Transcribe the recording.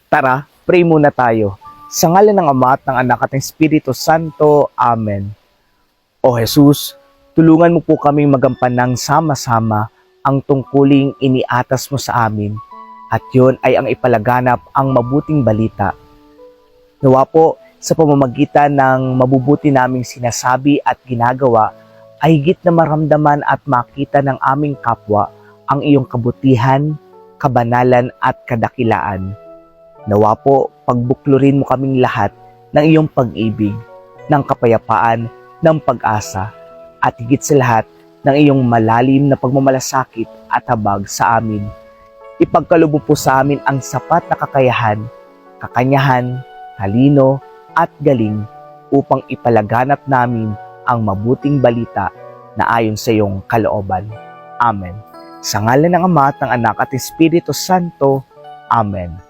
Tara, pray muna tayo. Sa ngalan ng Ama at ng Anak at ng Espiritu Santo. Amen. O Jesus, tulungan mo po kaming magampanang sama-sama ang tungkuling iniatas mo sa amin, at yon ay ang ipalaganap ang mabuting balita. Nawa po, sa pamamagitan ng mabubuti naming sinasabi at ginagawa, ay higit na maramdaman at makita ng aming kapwa ang iyong kabutihan, kabanalan at kadakilaan. Nawa po, pagbuklurin mo kaming lahat ng iyong pag-ibig, ng kapayapaan, ng pag-asa, at higit sa lahat ng iyong malalim na pagmamalasakit at habag sa amin. Ipagkaloob mo po sa amin ang sapat na kakayahan, kakanyahan, talino, at galing upang ipalaganap namin ang mabuting balita na ayon sa iyong kalooban. Amen. Sa ngalan ng Ama at ng Anak at Espiritu Santo. Amen.